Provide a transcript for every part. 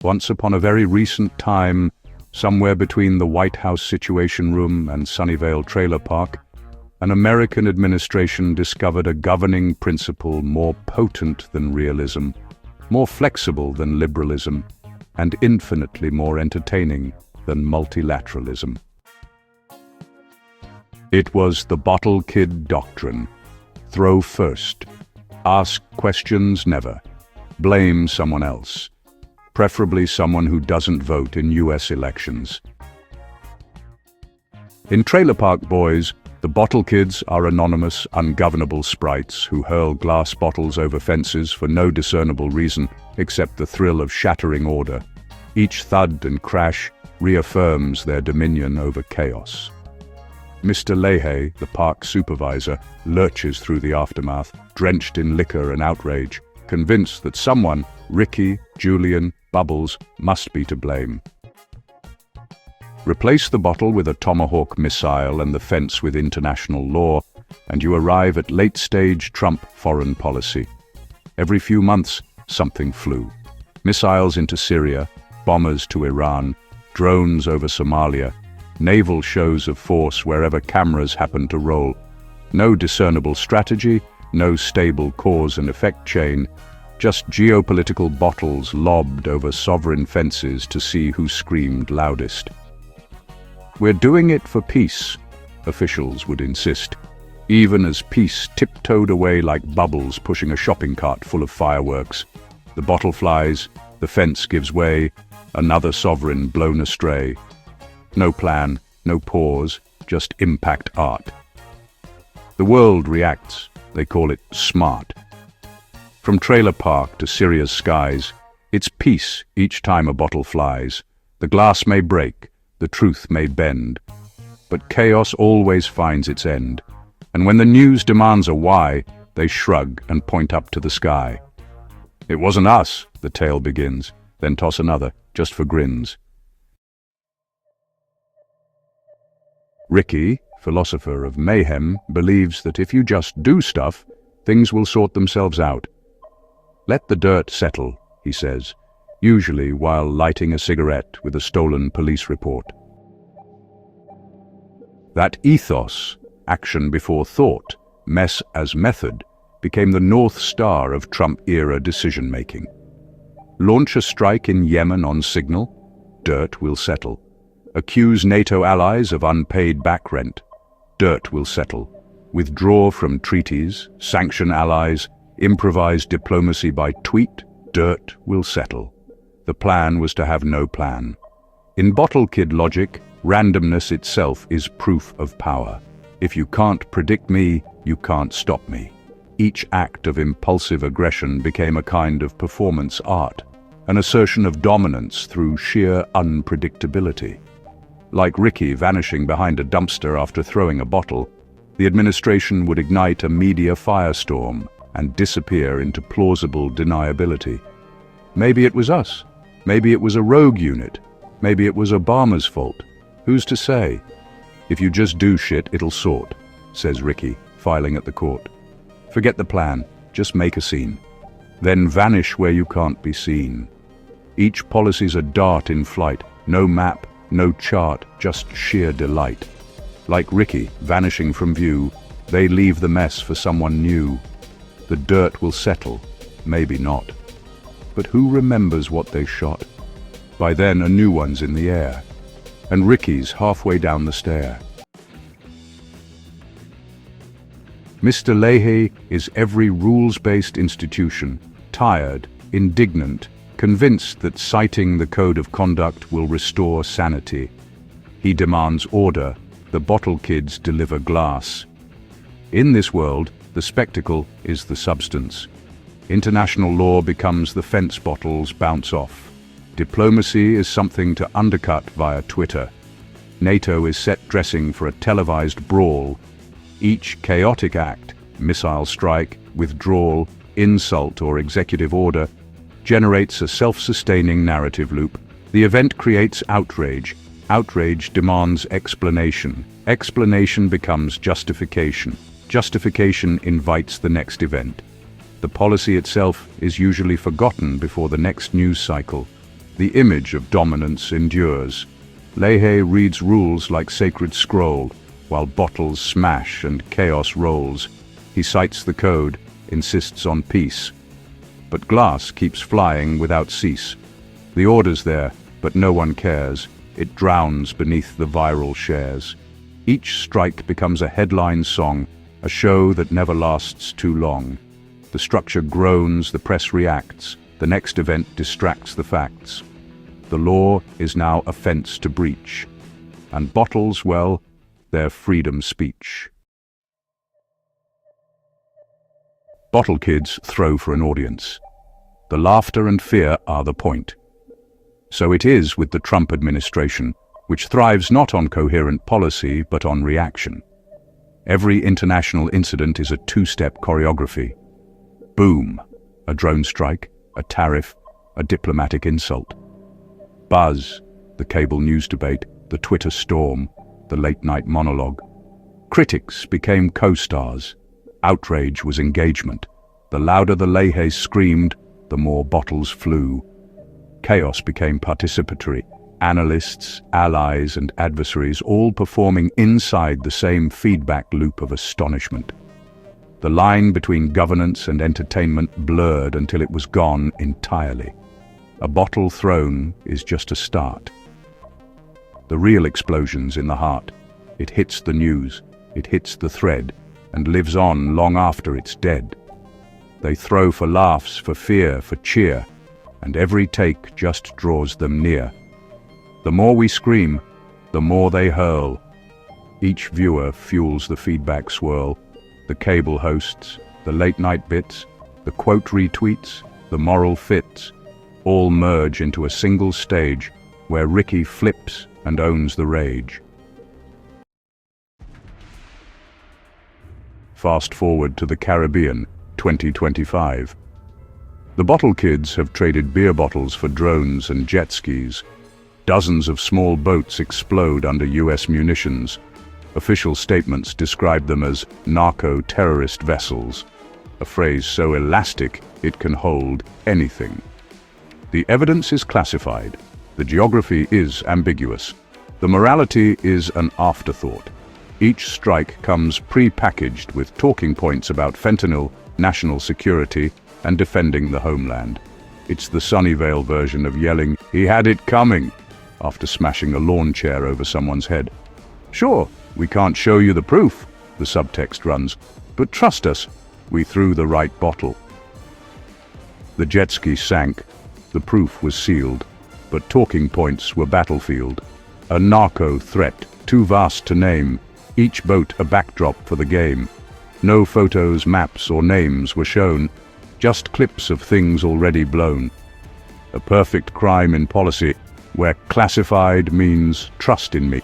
Once upon a very recent time, somewhere between the White House Situation Room and Sunnyvale Trailer Park, an American administration discovered a governing principle more potent than realism, more flexible than liberalism, and infinitely more entertaining than multilateralism. It was the bottle kid doctrine. Throw first. Ask questions never. Blame someone else. Preferably someone who doesn't vote in US elections. In Trailer Park Boys, the bottle kids are anonymous, ungovernable sprites who hurl glass bottles over fences for no discernible reason except the thrill of shattering order. Each thud and crash reaffirms their dominion over chaos. Mr. Leahy, the park supervisor, lurches through the aftermath, drenched in liquor and outrage, convinced that someone, Ricky, Julian, Bubbles, must be to blame. Replace the bottle with a Tomahawk missile and the fence with international law, and you arrive at late-stage Trump foreign policy. Every few months, something flew. Missiles into Syria, bombers to Iran, drones over Somalia, naval shows of force wherever cameras happened to roll. No discernible strategy, no stable cause and effect chain, just geopolitical bottles lobbed over sovereign fences to see who screamed loudest. We're doing it for peace, officials would insist, even as peace tiptoed away like bubbles pushing a shopping cart full of fireworks. The bottle flies, the fence gives way, another sovereign blown astray. No plan, no pause, just impact art. The world reacts, they call it smart. From Trailer Park to Syria's skies, it's peace each time a bottle flies. The glass may break, the truth may bend, but chaos always finds its end. And when the news demands a why, they shrug and point up to the sky. It wasn't us, the tale begins, then toss another, just for grins. Ricky, philosopher of mayhem, believes that if you just do stuff, things will sort themselves out. Let the dirt settle, he says, usually while lighting a cigarette with a stolen police report. That ethos, action before thought, mess as method, became the North Star of Trump-era decision-making. Launch a strike in Yemen on signal, dirt will settle. Accuse NATO allies of unpaid back rent, dirt will settle. Withdraw from treaties, sanction allies, improvise diplomacy by tweet, dirt will settle. The plan was to have no plan. In bottle kid logic, randomness itself is proof of power. If you can't predict me, you can't stop me. Each act of impulsive aggression became a kind of performance art, an assertion of dominance through sheer unpredictability. Like Ricky vanishing behind a dumpster after throwing a bottle, the administration would ignite a media firestorm and disappear into plausible deniability. Maybe it was us. Maybe it was a rogue unit. Maybe it was Obama's fault. Who's to say? If you just do shit, it'll sort, says Ricky, filing at the court. Forget the plan, just make a scene. Then vanish where you can't be seen. Each policy's a dart in flight, no map, no chart, just sheer delight. Like Ricky, vanishing from view, they leave the mess for someone new. The dirt will settle, maybe not. But who remembers what they shot? By then, a new one's in the air, and Ricky's halfway down the stair. Mr. Leahy is every rules-based institution, tired, indignant, convinced that citing the code of conduct will restore sanity. He demands order, the bottle kids deliver glass. In this world, the spectacle is the substance. International law becomes the fence bottles bounce off. Diplomacy is something to undercut via Twitter. NATO is set dressing for a televised brawl. Each chaotic act, missile strike, withdrawal, insult or executive order, generates a self-sustaining narrative loop. The event creates outrage. Outrage demands explanation. Explanation becomes justification. Justification invites the next event. The policy itself is usually forgotten before the next news cycle. The image of dominance endures. Leahy reads rules like sacred scroll, while bottles smash and chaos rolls. He cites the code, insists on peace. But glass keeps flying without cease. The order's there, but no one cares. It drowns beneath the viral shares. Each strike becomes a headline song, a show that never lasts too long. The structure groans, the press reacts. The next event distracts the facts. The law is now a fence to breach. And bottles, well, they're freedom speech. Bottle kids throw for an audience. The laughter and fear are the point. So it is with the Trump administration, which thrives not on coherent policy but on reaction. Every international incident is a two-step choreography. Boom, a drone strike, a tariff, a diplomatic insult. Buzz, the cable news debate, the Twitter storm, the late-night monologue. Critics became co-stars. Outrage was engagement. The louder the Leahy screamed, the more bottles flew. Chaos became participatory. Analysts, allies, and adversaries all performing inside the same feedback loop of astonishment. The line between governance and entertainment blurred until it was gone entirely. A bottle thrown is just a start. The real explosion's in the heart. It hits the news, it hits the thread, and lives on long after it's dead. They throw for laughs, for fear, for cheer, and every take just draws them near. The more we scream, the more they hurl. Each viewer fuels the feedback swirl. The cable hosts, the late-night bits, the quote retweets, the moral fits, all merge into a single stage where Ricky flips and owns the rage. Fast forward to the Caribbean, 2025. The bottle kids have traded beer bottles for drones and jet skis. Dozens of small boats explode under US munitions. Official statements describe them as narco-terrorist vessels, a phrase so elastic it can hold anything. The evidence is classified. The geography is ambiguous. The morality is an afterthought. Each strike comes pre-packaged with talking points about fentanyl, national security, and defending the homeland. It's the Sunnyvale version of yelling, "He had it coming," after smashing a lawn chair over someone's head. "Sure, we can't show you the proof," the subtext runs, "but trust us, we threw the right bottle." The jet ski sank. The proof was sealed, but talking points were battlefield. A narco threat, too vast to name, each boat a backdrop for the game. No photos, maps, or names were shown, just clips of things already blown. A perfect crime in policy, where classified means trust in me.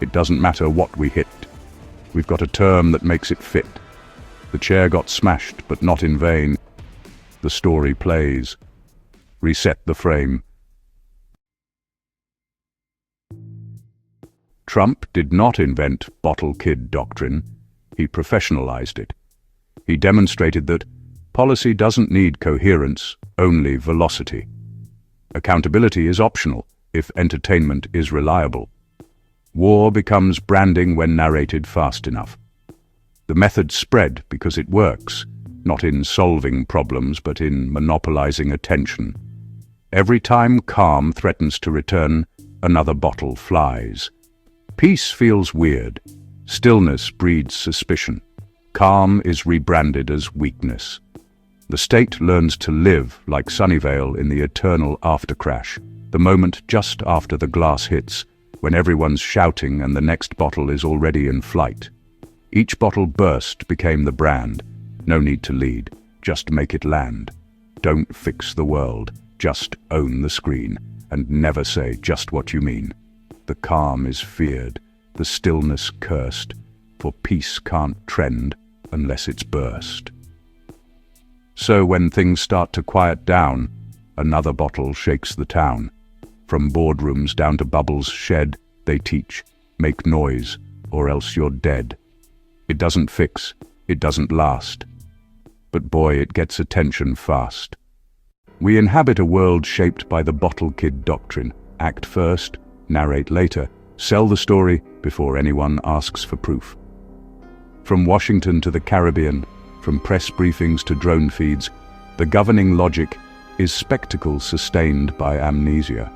It doesn't matter what we hit. We've got a term that makes it fit. The chair got smashed, but not in vain. The story plays. Reset the frame. Trump did not invent bottle kid doctrine. He professionalized it. He demonstrated that policy doesn't need coherence, only velocity. Accountability is optional if entertainment is reliable. War becomes branding when narrated fast enough. The method spread because it works, not in solving problems but in monopolizing attention. Every time calm threatens to return, another bottle flies. Peace feels weird. Stillness breeds suspicion. Calm is rebranded as weakness. The state learns to live like Sunnyvale in the eternal aftercrash, the moment just after the glass hits, when everyone's shouting and the next bottle is already in flight. Each bottle burst became the brand. No need to lead, just make it land. Don't fix the world, just own the screen, and never say just what you mean. The calm is feared, the stillness cursed, for peace can't trend unless it's burst. So when things start to quiet down, another bottle shakes the town. From boardrooms down to Bubbles' shed, they teach, make noise, or else you're dead. It doesn't fix, it doesn't last. But boy, it gets attention fast. We inhabit a world shaped by the bottle kid doctrine. Act first, narrate later, sell the story before anyone asks for proof. From Washington to the Caribbean, from press briefings to drone feeds, the governing logic is spectacle sustained by amnesia.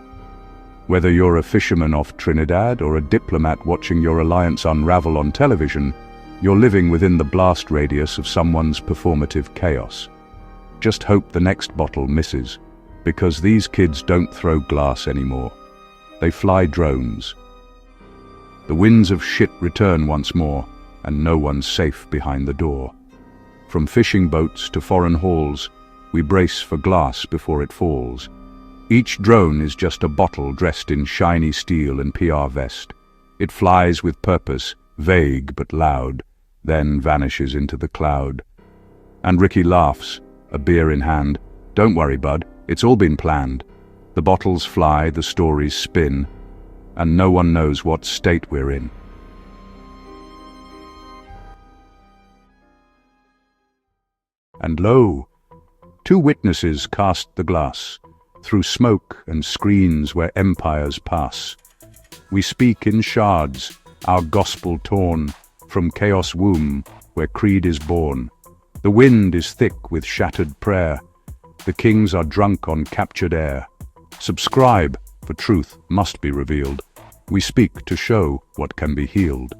Whether you're a fisherman off Trinidad or a diplomat watching your alliance unravel on television, you're living within the blast radius of someone's performative chaos. Just hope the next bottle misses, because these kids don't throw glass anymore. They fly drones. The winds of shit return once more, and no one's safe behind the door. From fishing boats to foreign halls, we brace for glass before it falls. Each drone is just a bottle dressed in shiny steel and PR vest. It flies with purpose, vague but loud, then vanishes into the cloud. And Ricky laughs, a beer in hand. Don't worry, bud, it's all been planned. The bottles fly, the stories spin, and no one knows what state we're in. And lo, two witnesses cast the glass, through smoke and screens where empires pass. We speak in shards, our gospel torn, from chaos womb where creed is born. The wind is thick with shattered prayer. The kings are drunk on captured air. Subscribe, for truth must be revealed. We speak to show what can be healed.